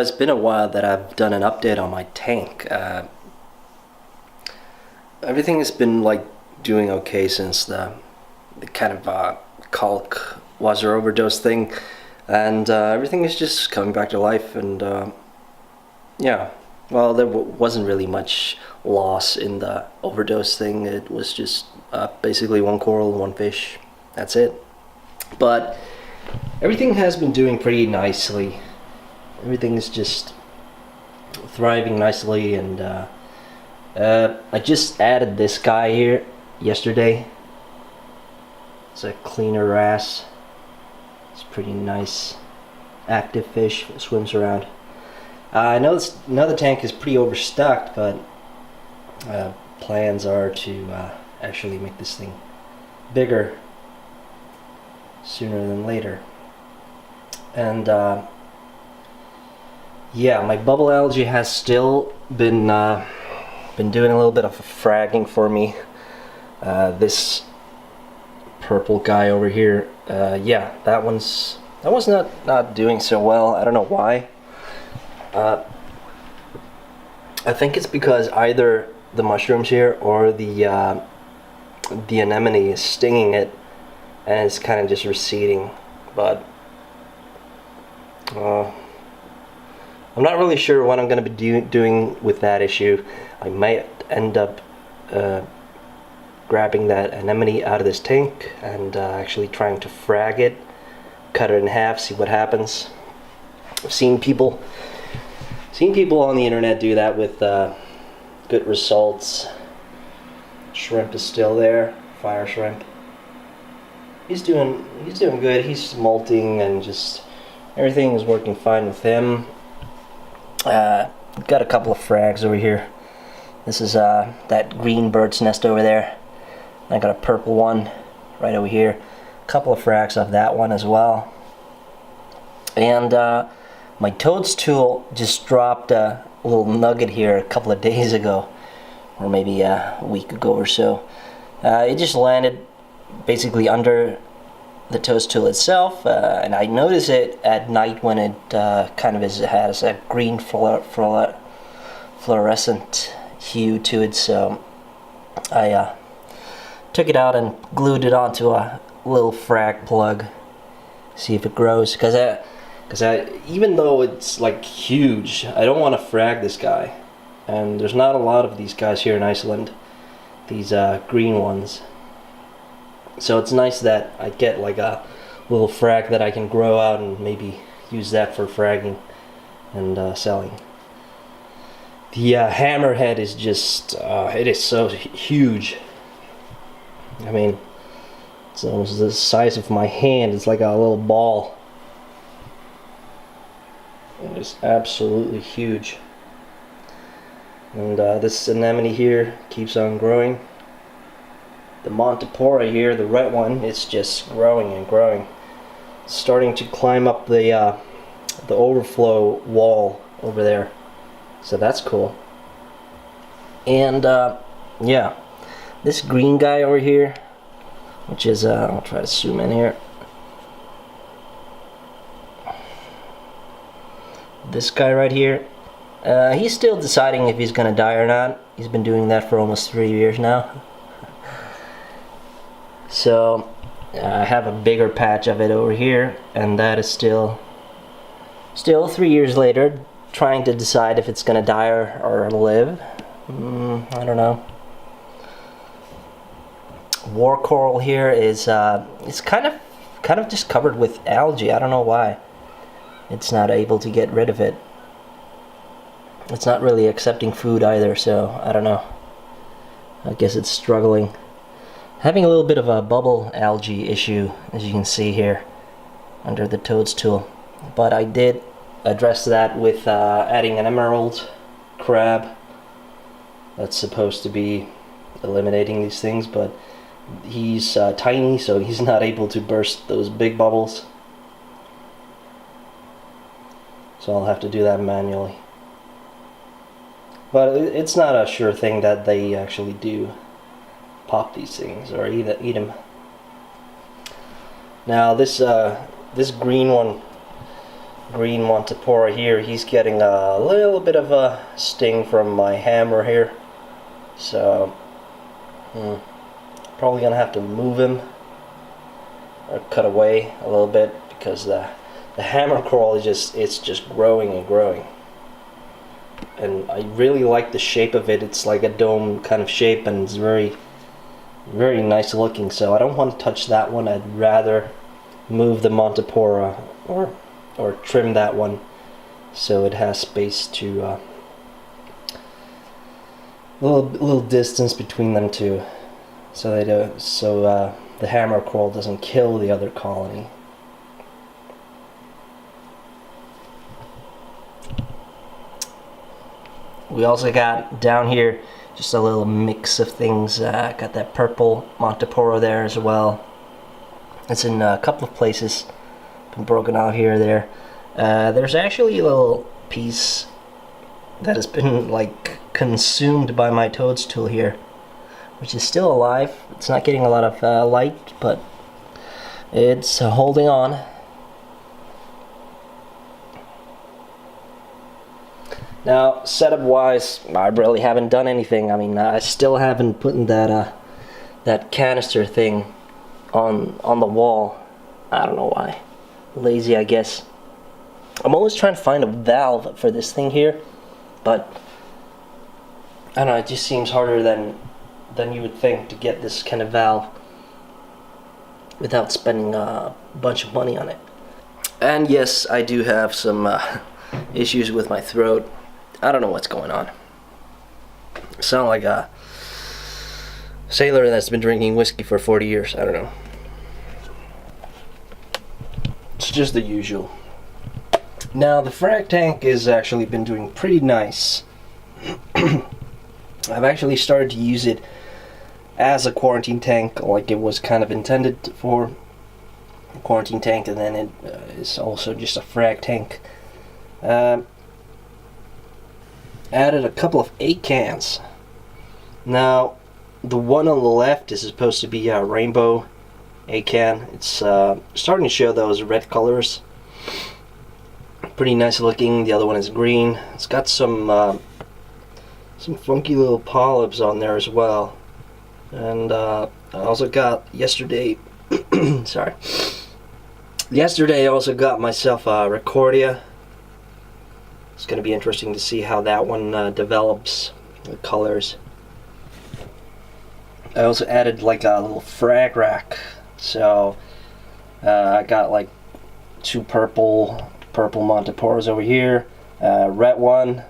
It's been a while that I've done an update on my tank. Everything has been like doing okay since the kind of caulk water overdose thing, and everything is just coming back to life. And yeah, well, there wasn't really much loss in the overdose thing. It was just basically one coral, one fish. That's it. But everything has been doing pretty nicely. Everything is just thriving nicely, and I just added this guy here yesterday. It's a cleaner wrasse. It's pretty nice, active fish. It swims around. I know the tank is pretty overstocked, but plans are to actually make this thing bigger sooner than later. And yeah, my bubble algae has still been doing a little bit of fragging for me. This purple guy over here, yeah, that one's not doing so well. I don't know why. I think it's because either the mushrooms here or the anemone is stinging it, and it's kind of just receding. But I'm not really sure what I'm going to be doing with that issue. I might end up grabbing that anemone out of this tank and actually trying to frag it, cut it in half, see what happens. I've seen people on the internet do that with good results. Shrimp is still there, fire shrimp. He's doing good. He's molting, and just everything is working fine with him. Got a couple of frags over here. This is that green bird's nest over there. I got a purple one right over here. A couple of frags off that one as well. And my toadstool just dropped a little nugget here a couple of days ago, or maybe a week ago or so. It just landed basically under the toadstool itself, and I notice it at night when it kind of has a green fluorescent hue to it. So I took it out and glued it onto a little frag plug, see if it grows. Because even though it's like huge, I don't want to frag this guy, and there's not a lot of these guys here in Iceland, these green ones. So it's nice that I get like a little frag that I can grow out and maybe use that for fragging and selling. The hammerhead is just, it is so huge. I mean, it's almost the size of my hand. It's like a little ball. It is absolutely huge. And this anemone here keeps on growing. The Montipora here, the red one, it's just growing and growing. It's starting to climb up the overflow wall over there. So that's cool. And yeah, this green guy over here, which is, I'll try to zoom in here. This guy right here, he's still deciding if he's gonna die or not. He's been doing that for almost 3 years now. So I have a bigger patch of it over here, and that is still 3 years later, trying to decide if it's gonna die or live. I don't know. War coral here is it's kind of just covered with algae. I don't know why. It's not able to get rid of it. It's not really accepting food either, so I don't know. I guess it's struggling. Having a little bit of a bubble algae issue, as you can see here under the toadstool, but I did address that with adding an emerald crab. That's supposed to be eliminating these things, but he's tiny, so he's not able to burst those big bubbles, so I'll have to do that manually. But it's not a sure thing that they actually do pop these things or eat them. Now this green one green Montipora here, he's getting a little bit of a sting from my hammer here. So, probably gonna have to move him or cut away a little bit because the hammer coral is just growing and growing. And I really like the shape of it. It's like a dome kind of shape, and it's very, very nice looking. So I don't want to touch that one. I'd rather move the Montipora or trim that one so it has space to little distance between them two, so the hammer coral doesn't kill the other colony. We also got down here just a little mix of things. Got that purple Montipora there as well. It's in a couple of places, been broken out here or there. There's actually a little piece that has been like consumed by my toadstool here, which is still alive. It's not getting a lot of light, but it's holding on. Now, setup wise, I really haven't done anything. I mean, I still haven't put in that canister thing on the wall. I don't know why. Lazy, I guess. I'm always trying to find a valve for this thing here, but I don't know, it just seems harder than you would think to get this kind of valve without spending a bunch of money on it. And yes, I do have some issues with my throat. I don't know what's going on. I sound like a sailor that's been drinking whiskey for 40 years. I don't know. It's just the usual. Now, the frag tank has actually been doing pretty nice. I've actually started to use it as a quarantine tank, like it was kind of intended for a quarantine tank, and then it is also just a frag tank. Added a couple of 8 cans. Now, the one on the left is supposed to be a rainbow 8 can. It's starting to show those red colors. Pretty nice looking. The other one is green. It's got some funky little polyps on there as well. And I also got yesterday. Sorry. Yesterday I also got myself a Recordia. It's going to be interesting to see how that one develops, the colors. I also added like a little frag rack. So I got like 2 purple Montiporas over here, red one,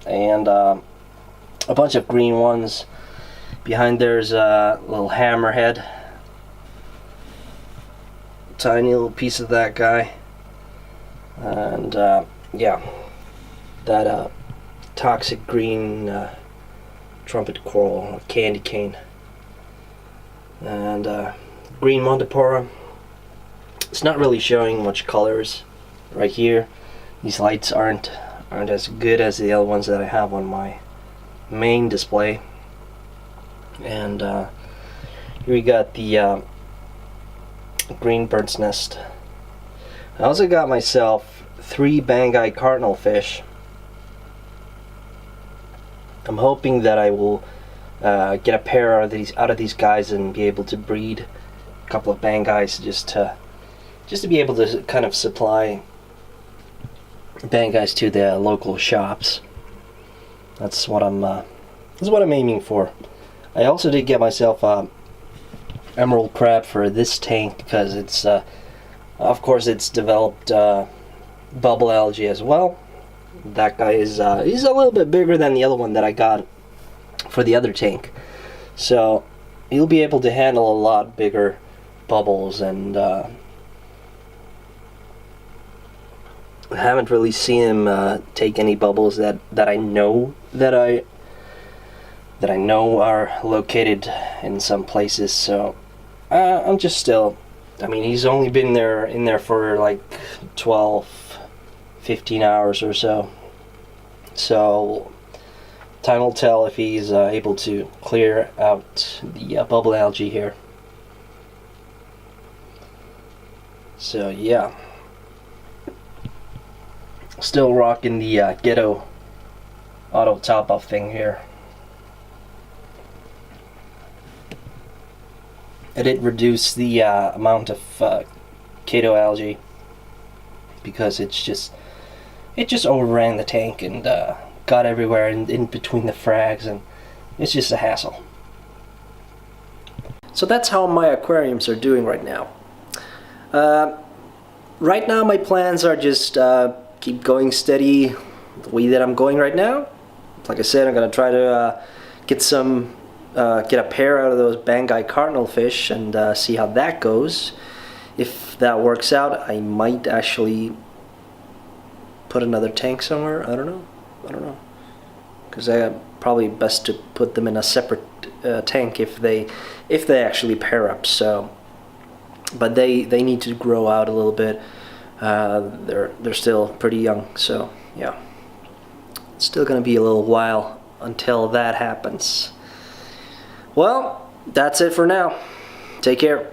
and a bunch of green ones. Behind there's a little hammerhead, tiny little piece of that guy, and yeah, that toxic green trumpet coral, candy cane, and green Montipora. It's not really showing much colors right here. These lights aren't as good as the other ones that I have on my main display. And here we got the green bird's nest. I also got myself 3 Banggai cardinal fish. I'm hoping that I will get a pair out of these guys and be able to breed a couple of Banggais just to be able to kind of supply Banggais to the local shops. That's what I'm aiming for. I also did get myself a emerald crab for this tank because it's of course it's developed bubble algae as well. That guy is he's a little bit bigger than the other one that I got for the other tank, so he'll be able to handle a lot bigger bubbles. And I haven't really seen him take any bubbles that I know are located in some places. So I'm just still, I mean, he's only been in there for like 12-15 hours or so. So time will tell if he's able to clear out the bubble algae here. So yeah. Still rocking the Ghetto auto top off thing here. I did reduce the amount of Kato algae because it just overran the tank and got everywhere in between the frags, and it's just a hassle. So that's how my aquariums are doing right now. Right now my plans are just keep going steady the way that I'm going right now. Like I said, I'm gonna try to get a pair out of those Banggai cardinal fish and see how that goes. If that works out, I might actually put another tank somewhere. I don't know, because probably best to put them in a separate tank if they actually pair up. So, but they need to grow out a little bit. They're still pretty young, so yeah, it's still gonna be a little while until that happens. Well, that's it for now. Take care.